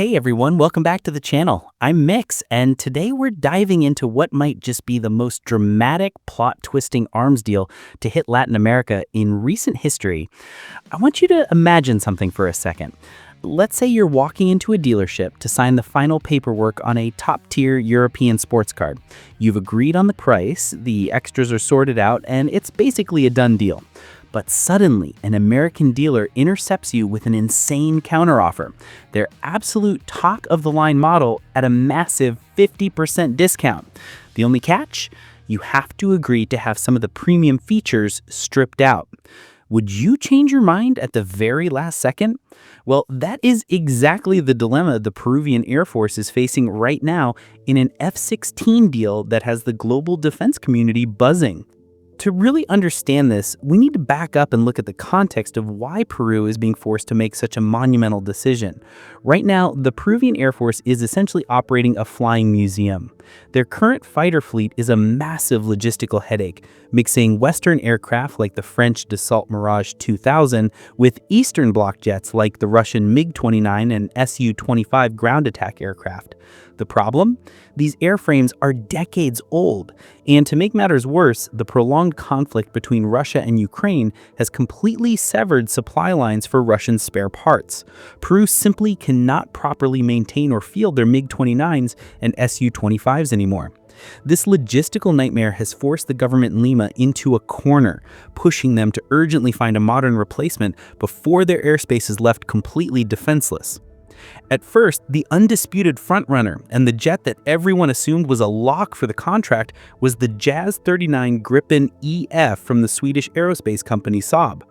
Hey everyone, welcome back to the channel. I'm Mix, and today we're diving into what might just be the most dramatic plot-twisting arms deal to hit Latin America in recent history. I want you to imagine something for a second. Let's say you're walking into a dealership to sign the final paperwork on a top-tier European sports car. You've agreed on the price, the extras are sorted out, and it's basically a done deal. But suddenly, an American dealer intercepts you with an insane counteroffer. Their absolute top-of-the-line model at a massive 50% discount. The only catch? You have to agree to have some of the premium features stripped out. Would you change your mind at the very last second? Well, that is exactly the dilemma the Peruvian Air Force is facing right now in an F-16 deal that has the global defense community buzzing. To really understand this, we need to back up and look at the context of why Peru is being forced to make such a monumental decision. Right now, the Peruvian Air Force is essentially operating a flying museum. Their current fighter fleet is a massive logistical headache, mixing Western aircraft like the French Dassault Mirage 2000 with Eastern bloc jets like the Russian MiG-29 and Su-25 ground attack aircraft. The problem? These airframes are decades old, and to make matters worse, the prolonged conflict between Russia and Ukraine has completely severed supply lines for Russian spare parts. Peru simply cannot properly maintain or field their MiG-29s and Su-25s anymore. This logistical nightmare has forced the government in Lima into a corner, pushing them to urgently find a modern replacement before their airspace is left completely defenseless. At first, the undisputed frontrunner and the jet that everyone assumed was a lock for the contract was the JAS-39 Gripen EF from the Swedish aerospace company Saab.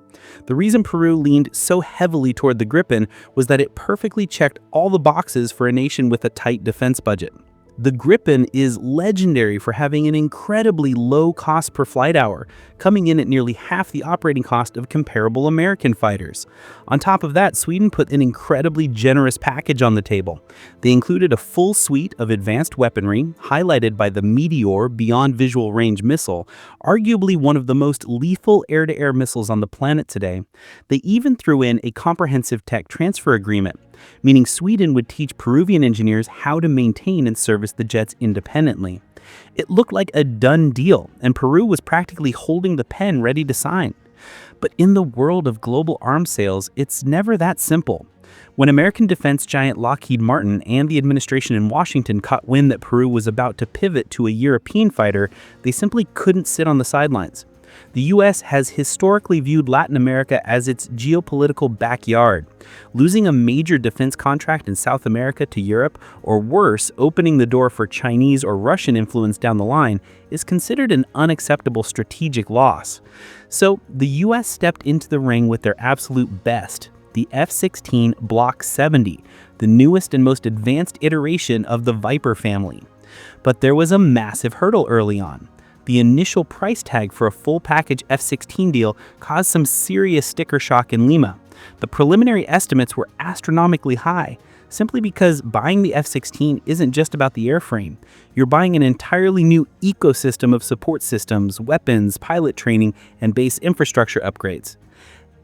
The reason Peru leaned so heavily toward the Gripen was that it perfectly checked all the boxes for a nation with a tight defense budget. The Gripen is legendary for having an incredibly low cost per flight hour, coming in at nearly half the operating cost of comparable American fighters. On top of that, Sweden put an incredibly generous package on the table. They included a full suite of advanced weaponry, highlighted by the Meteor Beyond Visual Range missile, arguably one of the most lethal air-to-air missiles on the planet today. They even threw in a comprehensive tech transfer agreement, meaning Sweden would teach Peruvian engineers how to maintain and service the jets independently. It looked like a done deal, and Peru was practically holding the pen ready to sign. But in the world of global arms sales, it's never that simple. When American defense giant Lockheed Martin and the administration in Washington caught wind that Peru was about to pivot to a European fighter, they simply couldn't sit on the sidelines. The U.S. has historically viewed Latin America as its geopolitical backyard. Losing a major defense contract in South America to Europe, or worse, opening the door for Chinese or Russian influence down the line, is considered an unacceptable strategic loss. So, the U.S. stepped into the ring with their absolute best, the F-16 Block 70, the newest and most advanced iteration of the Viper family. But there was a massive hurdle early on. The initial price tag for a full package F-16 deal caused some serious sticker shock in Lima. The preliminary estimates were astronomically high, simply because buying the F-16 isn't just about the airframe. You're buying an entirely new ecosystem of support systems, weapons, pilot training, and base infrastructure upgrades.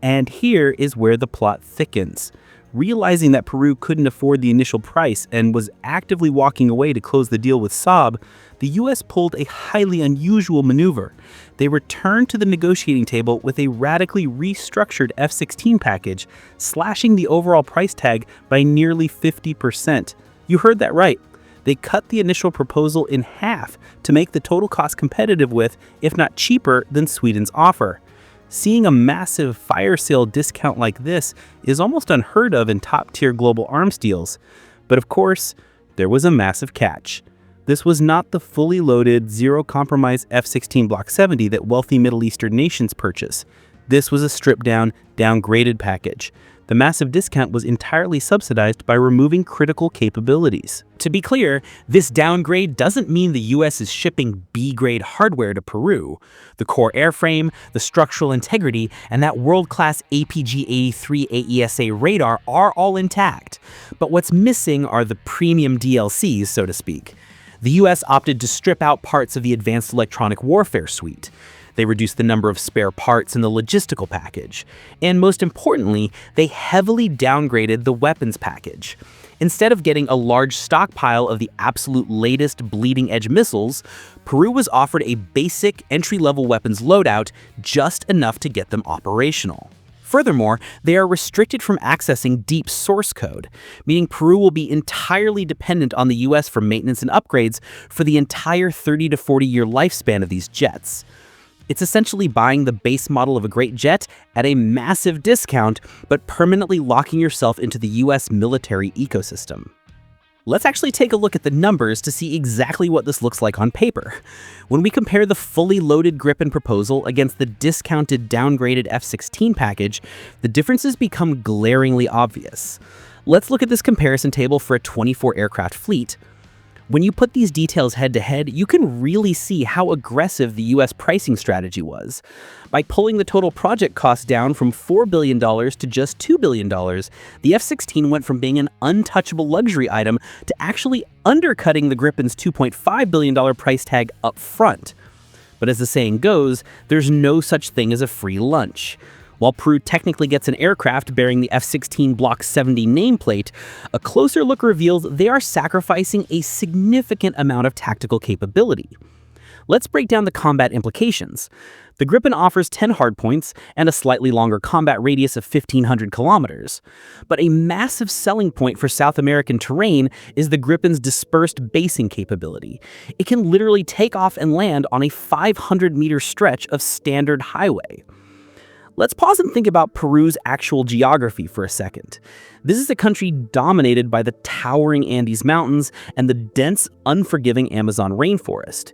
And here is where the plot thickens. Realizing that Peru couldn't afford the initial price and was actively walking away to close the deal with Saab, the U.S. pulled a highly unusual maneuver. They returned to the negotiating table with a radically restructured F-16 package, slashing the overall price tag by nearly 50%. You heard that right. They cut the initial proposal in half to make the total cost competitive with, if not cheaper, than Sweden's offer. Seeing a massive fire sale discount like this is almost unheard of in top-tier global arms deals. But of course, there was a massive catch. This was not the fully loaded, zero-compromise F-16 Block 70 that wealthy Middle Eastern nations purchase. This was a stripped-down, downgraded package. The massive discount was entirely subsidized by removing critical capabilities. To be clear, this downgrade doesn't mean the US is shipping B-grade hardware to Peru. The core airframe, the structural integrity, and that world-class APG-83 AESA radar are all intact. But what's missing are the premium DLCs, so to speak. The US opted to strip out parts of the Advanced Electronic Warfare suite. They reduced the number of spare parts in the logistical package. And most importantly, they heavily downgraded the weapons package. Instead of getting a large stockpile of the absolute latest bleeding-edge missiles, Peru was offered a basic entry-level weapons loadout just enough to get them operational. Furthermore, they are restricted from accessing deep source code, meaning Peru will be entirely dependent on the US for maintenance and upgrades for the entire 30 to 40-year lifespan of these jets. It's essentially buying the base model of a great jet at a massive discount, but permanently locking yourself into the US military ecosystem. Let's actually take a look at the numbers to see exactly what this looks like on paper. When we compare the fully loaded Gripen proposal against the discounted downgraded F-16 package, the differences become glaringly obvious. Let's look at this comparison table for a 24 aircraft fleet. When you put these details head to head, you can really see how aggressive the US pricing strategy was. By pulling the total project cost down from $4 billion to just $2 billion, the F-16 went from being an untouchable luxury item to actually undercutting the Gripen's $2.5 billion price tag up front. But as the saying goes, there's no such thing as a free lunch. While Peru technically gets an aircraft bearing the F-16 Block 70 nameplate, a closer look reveals they are sacrificing a significant amount of tactical capability. Let's break down the combat implications. The Gripen offers 10 hardpoints and a slightly longer combat radius of 1,500 kilometers. But a massive selling point for South American terrain is the Gripen's dispersed basing capability. It can literally take off and land on a 500-meter stretch of standard highway. Let's pause and think about Peru's actual geography for a second. This is a country dominated by the towering Andes Mountains and the dense, unforgiving Amazon rainforest.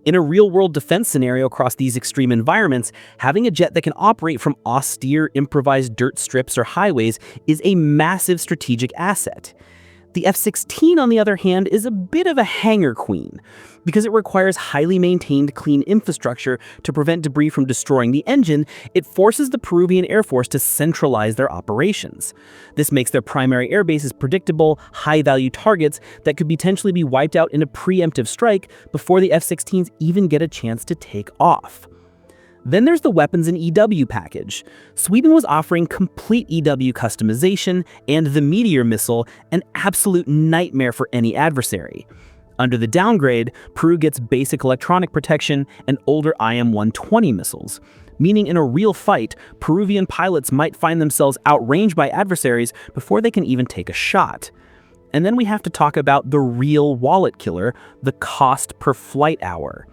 In a real-world defense scenario across these extreme environments, having a jet that can operate from austere, improvised dirt strips or highways is a massive strategic asset. The F-16, on the other hand, is a bit of a hangar queen. Because it requires highly maintained, clean infrastructure to prevent debris from destroying the engine, it forces the Peruvian Air Force to centralize their operations. This makes their primary air bases predictable, high-value targets that could potentially be wiped out in a preemptive strike before the F-16s even get a chance to take off. Then there's the weapons and EW package. Sweden was offering complete EW customization and the Meteor missile, an absolute nightmare for any adversary. Under the downgrade, Peru gets basic electronic protection and older IM-120 missiles, meaning in a real fight, Peruvian pilots might find themselves outranged by adversaries before they can even take a shot. And then we have to talk about the real wallet killer, the cost per flight hour.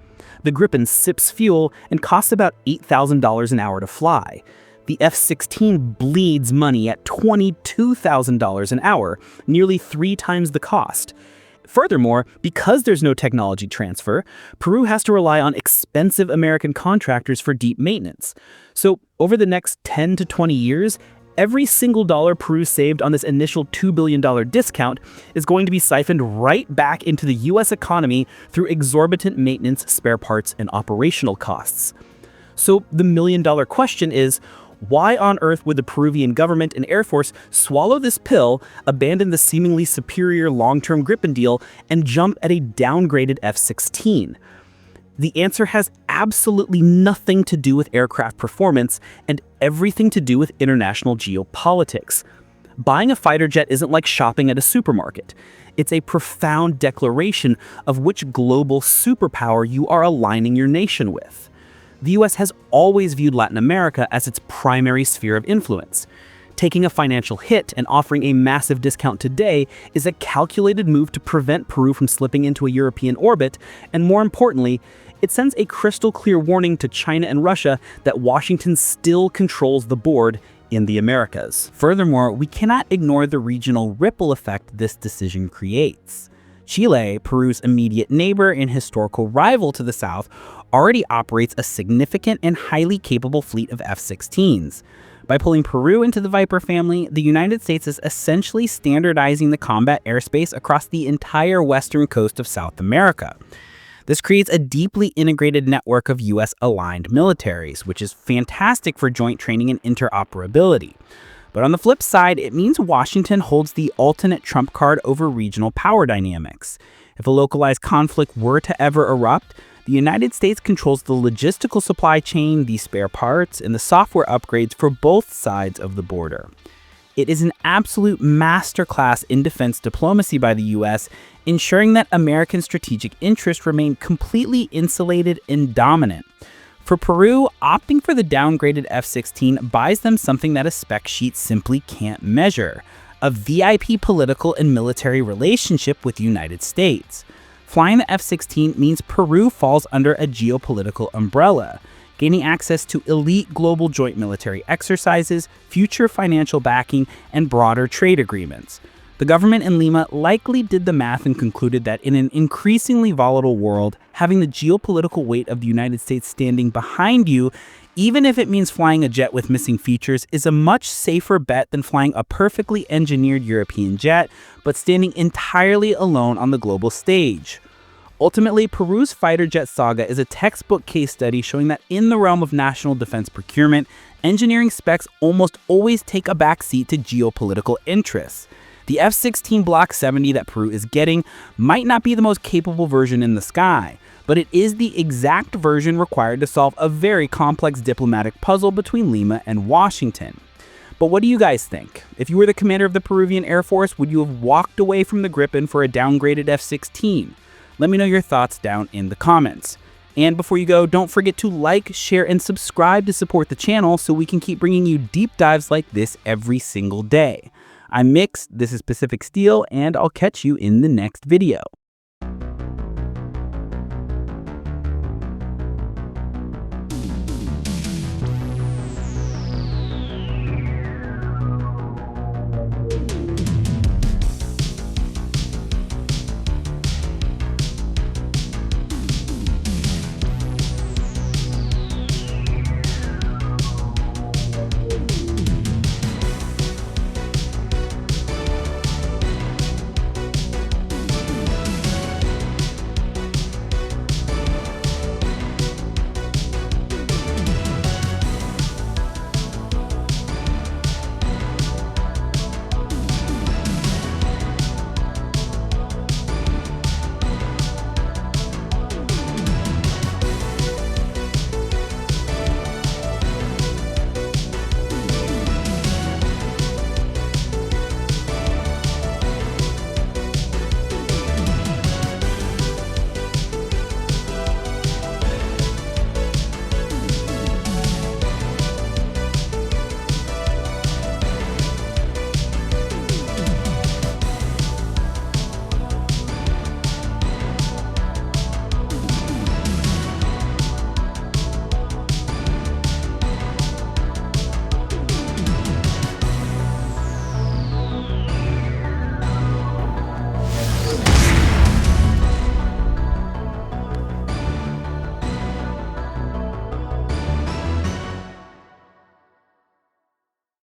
The Gripen sips fuel and costs about $8,000 an hour to fly. The F-16 bleeds money at $22,000 an hour, nearly 3 times the cost. Furthermore, because there's no technology transfer, Peru has to rely on expensive American contractors for deep maintenance. So over the next 10 to 20 years, every single dollar Peru saved on this initial $2 billion discount is going to be siphoned right back into the US economy through exorbitant maintenance, spare parts, and operational costs. So the million-dollar question is, why on earth would the Peruvian government and Air Force swallow this pill, abandon the seemingly superior long-term Gripen deal, and jump at a downgraded F-16? The answer has absolutely nothing to do with aircraft performance and everything to do with international geopolitics. Buying a fighter jet isn't like shopping at a supermarket. It's a profound declaration of which global superpower you are aligning your nation with. The US has always viewed Latin America as its primary sphere of influence. Taking a financial hit and offering a massive discount today is a calculated move to prevent Peru from slipping into a European orbit, and more importantly, it sends a crystal clear warning to China and Russia that Washington still controls the board in the Americas. Furthermore, we cannot ignore the regional ripple effect this decision creates. Chile, Peru's immediate neighbor and historical rival to the south, already operates a significant and highly capable fleet of F-16s. By pulling Peru into the Viper family, the United States is essentially standardizing the combat airspace across the entire western coast of South America. This creates a deeply integrated network of US-aligned militaries, which is fantastic for joint training and interoperability. But on the flip side, it means Washington holds the ultimate trump card over regional power dynamics. If a localized conflict were to ever erupt, the United States controls the logistical supply chain, the spare parts, and the software upgrades for both sides of the border. It is an absolute masterclass in defense diplomacy by the US, ensuring that American strategic interests remain completely insulated and dominant. For Peru, opting for the downgraded F-16 buys them something that a spec sheet simply can't measure: a VIP political and military relationship with the United States. Flying the F-16 means Peru falls under a geopolitical umbrella, gaining access to elite global joint military exercises, future financial backing, and broader trade agreements. The government in Lima likely did the math and concluded that in an increasingly volatile world, having the geopolitical weight of the United States standing behind you, even if it means flying a jet with missing features, is a much safer bet than flying a perfectly engineered European jet, but standing entirely alone on the global stage. Ultimately, Peru's fighter jet saga is a textbook case study showing that in the realm of national defense procurement, engineering specs almost always take a backseat to geopolitical interests. The F-16 Block 70 that Peru is getting might not be the most capable version in the sky, but it is the exact version required to solve a very complex diplomatic puzzle between Lima and Washington. But what do you guys think? If you were the commander of the Peruvian Air Force, would you have walked away from the Gripen for a downgraded F-16? Let me know your thoughts down in the comments. And before you go, don't forget to like, share, and subscribe to support the channel so we can keep bringing you deep dives like this every single day. I'm Mix, this is Pacific Steel, and I'll catch you in the next video.